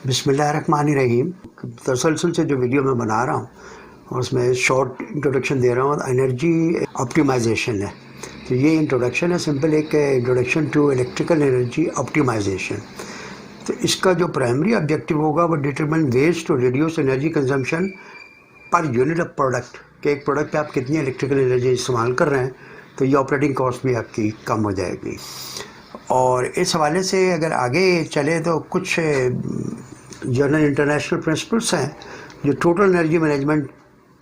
बिस्मिल्लाहिर्रहमानिर्रहीम। तसलसल से जो वीडियो मैं बना रहा हूँ और उसमें शॉर्ट इंट्रोडक्शन दे रहा हूँ, एनर्जी ऑप्टिमाइजेशन है। तो ये इंट्रोडक्शन है, सिंपल एक introduction to electrical energy optimisation. तो इसका जो प्राइमरी ऑब्जेक्टिव होगा वो determine ways to reduce energy consumption per unit of product, कि एक प्रोडक्ट पे आप कितनी इलेक्ट्रिकल एनर्जी इस्तेमाल कर रहे हैं, तो ये ऑपरेटिंग कॉस्ट भी आपकी कम हो जाएगी। और इस हवाले से अगर आगे चले तो कुछ जनरल इंटरनेशनल प्रिंसिपल्स हैं जो टोटल एनर्जी मैनेजमेंट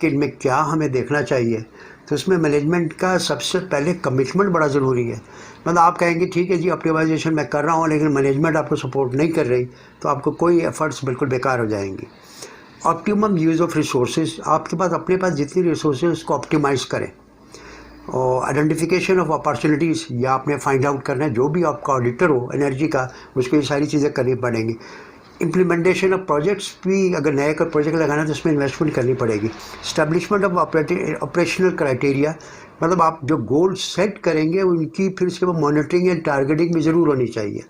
के में क्या हमें देखना चाहिए। तो उसमें मैनेजमेंट का सबसे पहले कमिटमेंट बड़ा ज़रूरी है। मतलब आप कहेंगे ठीक है जी ऑप्टिमाइजेशन मैं कर रहा हूँ, लेकिन मैनेजमेंट आपको सपोर्ट नहीं कर रही, तो आपको कोई एफर्ट्स बिल्कुल बेकार हो जाएंगी। ऑप्टिमम यूज़ ऑफ रिसोर्सेज, आपके पास अपने पास जितनी रिसोर्सेज उसको ऑप्टिमाइज़ करें। और आइडेंटिफिकेशन ऑफ अपॉर्चुनिटीज़, या आपने फाइंड आउट करना है, जो भी आपका ऑडिटर हो एनर्जी का, उसको ये सारी चीज़ें करनी पड़ेंगी। इम्प्लीमेंटेशन ऑफ प्रोजेक्ट्स भी, अगर नए का प्रोजेक्ट लगाना है तो उसमें इन्वेस्टमेंट करनी पड़ेगी। इस्टेब्लिशमेंट ऑफ ऑपरेशनल क्राइटेरिया, मतलब आप जो गोल सेट करेंगे उनकी फिर उसके बाद मॉनिटरिंग एंड टारगेटिंग भी ज़रूर होनी चाहिए।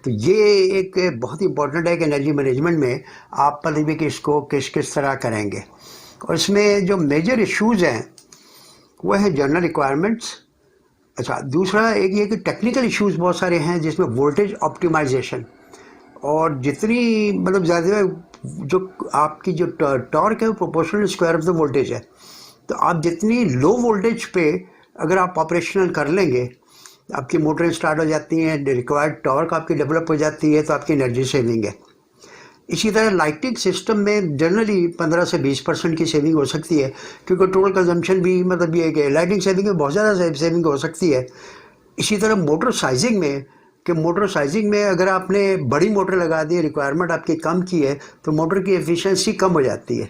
तो ये एक बहुत इंपॉर्टेंट है कि एनर्जी मैनेजमेंट में आप मतलब कि इसको किस किस तरह करेंगे। और इसमें जो मेजर इश्यूज़ हैं वह है जनरल रिक्वायरमेंट्स। अच्छा, दूसरा एक ये कि टेक्निकल इश्यूज़ बहुत सारे हैं, जिसमें वोल्टेज ऑप्टिमाइजेशन, और जितनी मतलब ज़्यादा जो आपकी जो टॉर्क है वो proportional square of the voltage है। तो आप जितनी लो वोल्टेज पे अगर आप ऑपरेशनल कर लेंगे, आपकी मोटरें स्टार्ट हो जाती हैं, रिक्वायर्ड टॉर्क आपकी डेवलप हो जाती है, तो आपकी एनर्जी सेविंग है। इसी तरह लाइटिंग सिस्टम में जनरली 15 से 20% की सेविंग हो सकती है, क्योंकि टोटल कंजम्पशन भी मतलब ये है कि लाइटिंग सेविंग में बहुत ज़्यादा सेविंग हो सकती है। इसी तरह मोटर साइजिंग में, कि मोटर साइजिंग में अगर आपने बड़ी मोटर लगा दी, रिक्वायरमेंट आपकी कम की है, तो मोटर की एफिशिएंसी कम हो जाती है।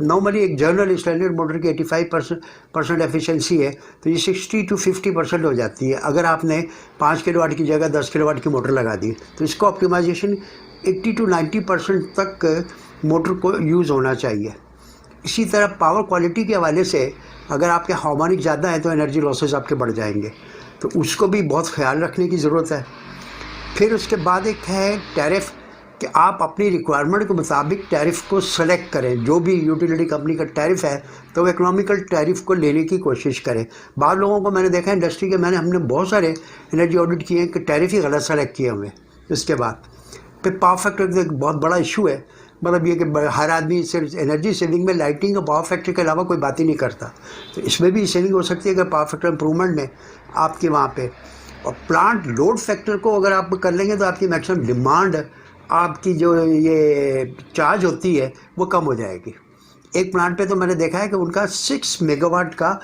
नॉर्मली एक जनरल स्टैंडर्ड मोटर की 85% एफिशिएंसी है, तो ये 60 to 50% हो जाती है अगर आपने 5 किलोवाट की जगह 10 किलोवाट की मोटर लगा दी। तो इसको ऑप्टिमाइजेशन 80 to 90% तक मोटर को यूज़ होना चाहिए। इसी तरह पावर क्वालिटी के हवाले से अगर आपके हार्मोनिक ज़्यादा है तो एनर्जी लॉसेस आपके बढ़ जाएंगे, तो उसको भी बहुत ख्याल रखने की ज़रूरत है। फिर उसके बाद एक है टैरिफ, कि आप अपनी रिक्वायरमेंट के मुताबिक टैरिफ को सेलेक्ट करें। जो भी यूटिलिटी कंपनी का टैरिफ है तो इकोनॉमिकल टैरिफ को लेने की कोशिश करें। बाद लोगों को मैंने देखा है इंडस्ट्री के, हमने बहुत सारे एनर्जी ऑडिट किए हैं कि टैरिफ ही गलत सेलेक्ट किए हुए। उसके बाद फिर पावर फैक्टर एक बहुत बड़ा इशू है, मतलब ये कि हर आदमी सिर्फ एनर्जी सेविंग में लाइटिंग और पावर फैक्टर के अलावा कोई बात ही नहीं करता। तो इसमें भी सेविंग हो सकती है अगर पावर फैक्टर इंप्रूवमेंट में आपके वहाँ पे। और प्लांट लोड फैक्टर को अगर आप कर लेंगे तो आपकी मैक्सिमम डिमांड, आपकी जो ये चार्ज होती है वो कम हो जाएगी। एक प्लांट पे तो मैंने देखा है कि उनका 6 मेगावाट का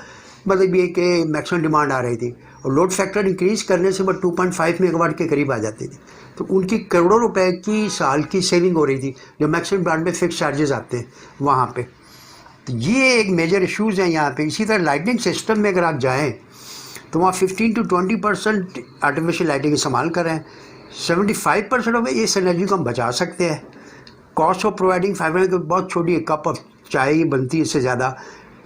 मतलब ये कि मैक्सिमम डिमांड आ रही थी, और लोड फैक्टर इंक्रीज़ करने से वो 2.5 मेगावाट के करीब आ जाती थी। तो उनकी करोड़ों रुपए की साल की सेविंग हो रही थी, जो मैक्सिमम प्लांट में फिक्स चार्जेस आते हैं वहाँ पे। तो ये एक मेजर इशूज़ हैं यहाँ पे। इसी तरह लाइटिंग सिस्टम में अगर आप जाएँ तो वहाँ 15 to 20% आर्टिफिशियल लाइटिंग इस्तेमाल कर रहे हैं। 75% ऑफ इस एनर्जी को हम बचा सकते हैं। कॉस्ट ऑफ प्रोवाइडिंग 500 तो बहुत छोटी है, कप ऑफ चाय ही बनती है, इससे ज़्यादा।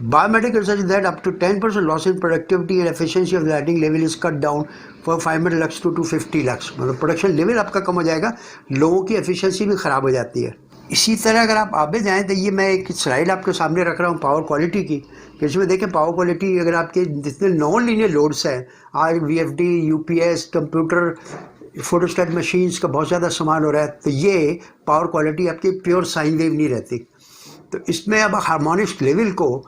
Biometric research that up to 10% loss in productivity and efficiency of lighting level is cut down for 500 lux to 250 lux. मतलब प्रोडक्शन लेवल आपका कम हो जाएगा, लोगों की एफिशिएंसी भी ख़राब हो जाती है। इसी तरह अगर आप आगे जाएँ तो ये मैं एक स्लाइड आपके सामने रख रहा हूँ पावर क्वालिटी की, इसमें देखें पावर क्वालिटी अगर आपके जितने नॉन लीनियर लोड्स हैं, VFD, UPS, computer, photostat machines का बहुत ज़्यादा सामान हो रहा है, तो ये पावर क्वालिटी आपकी प्योर साइन वेव नहीं रहती। तो इसमें अब हार्मोनिक्स लेवल को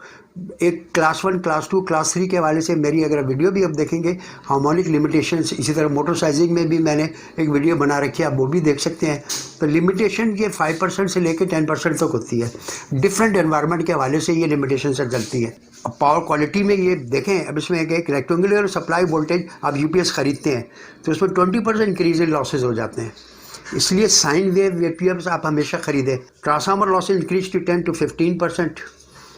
एक क्लास 1, क्लास 2, क्लास 3 के हवाले से मेरी अगर वीडियो भी अब देखेंगे हार्मोनिक लिमिटेशंस। इसी तरह मोटर साइजिंग में भी मैंने एक वीडियो बना रखी है, आप वो भी देख सकते हैं। तो लिमिटेशन ये 5% से लेकर 10% तक होती है। डिफरेंट एनवायरनमेंट के हवाले से ये लिमिटेशन से चलती है। अब पावर क्वालिटी में ये देखें, अब इसमें एक रेक्टेंगुलर सप्लाई वोल्टेज आप UPS ख़रीदते हैं तो उसमें 20% इंक्रीज इन लॉसेज हो जाते हैं, इसलिए साइन वेव APMs आप हमेशा ख़रीदें। Transformer losses increase to 10 to 15%।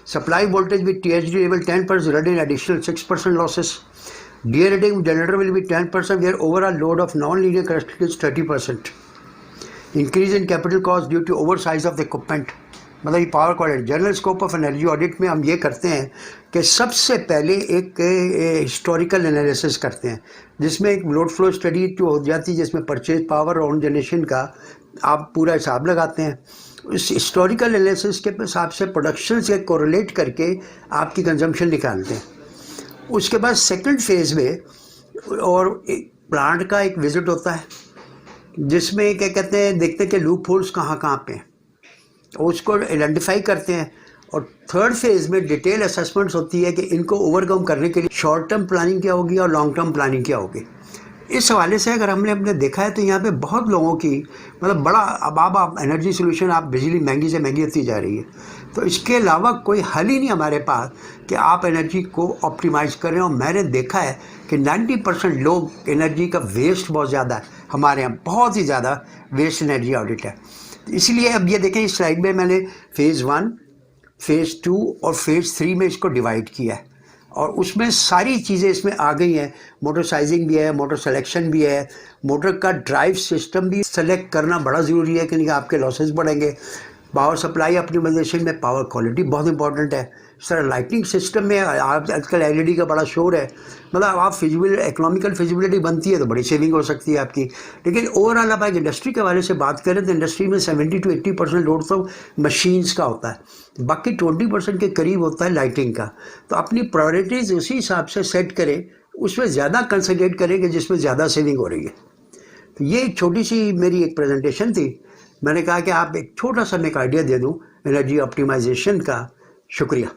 Supply voltage with THD level 10% result in additional 6% losses. De-rating generator will be 10% where overall load of non-linear characteristics is 30%. Increase in capital cost due to oversize of the equipment. मतलब ये power quality general scope of energy audit में हम ये करते हैं कि सबसे पहले एक हिस्टोरिकल एनालिसिस करते हैं, जिसमें एक लोड फ्लो स्टडी जो हो जाती है, जिसमें परचेज पावर और ओन जनरेशन का आप पूरा हिसाब लगाते हैं। इस हिस्टोरिकल एनालिसिस के हिसाब से प्रोडक्शन से कोरिलेट करके आपकी कंजम्पशन निकालते हैं। उसके बाद सेकंड फेज में और प्लांट का एक विजिट होता है, जिसमें क्या कहते हैं, देखते हैं कि लूप होल्स कहाँ कहाँ पे हैं, उसको आइडेंटिफाई करते हैं। और थर्ड फेज में डिटेल असेसमेंट्स होती है कि इनको ओवरकम करने के लिए शॉर्ट टर्म प्लानिंग क्या होगी और लॉन्ग टर्म प्लानिंग क्या होगी। इस हवाले से अगर हमने देखा है तो यहाँ पे बहुत लोगों की मतलब बड़ा अब एनर्जी सोल्यूशन, आप बिजली महंगी से महंगी होती जा रही है, तो इसके अलावा कोई हल ही नहीं हमारे पास कि आप एनर्जी को ऑप्टिमाइज़ करें। और मैंने देखा है कि 90% लोग एनर्जी का वेस्ट बहुत ज़्यादा है, हमारे यहाँ बहुत ही ज़्यादा वेस्ट एनर्जी ऑडिट है। इसलिए अब ये देखें, इस स्लाइड में मैंने फेज़ 1, फेज़ 2 और फेज़ 3 में इसको डिवाइड किया है, और उसमें सारी चीज़ें इसमें आ गई हैं। मोटर साइजिंग भी है, मोटर सिलेक्शन भी है, मोटर का ड्राइव सिस्टम भी सेलेक्ट करना बड़ा ज़रूरी है क्योंकि आपके लॉसेस बढ़ेंगे। पावर सप्लाई ऑप्टिमाइजेशन में पावर क्वालिटी बहुत इंपॉर्टेंट है। इस तरह लाइटिंग सिस्टम में आजकल एलईडी का बड़ा शोर है, मतलब आप इकोनॉमिकल फिजिबिलिटी बनती है तो बड़ी सेविंग हो सकती है आपकी। लेकिन ओवरऑल आप एक इंडस्ट्री के हवाले से बात करें तो इंडस्ट्री में 70 to 80% लोड तो मशीन्स का होता है, बाकी 20% के करीब होता है लाइटिंग का। तो अपनी प्रायोरिटीज़ उसी हिसाब से सेट करें, उसमें ज़्यादा कंसंट्रेट करें कि जिसमें ज़्यादा सेविंग हो रही है। तो ये एक छोटी सी मेरी एक प्रेजेंटेशन थी। मैंने कहा कि आप एक छोटा सा मैं एक आइडिया दे दूं एनर्जी ऑप्टिमाइजेशन का। शुक्रिया।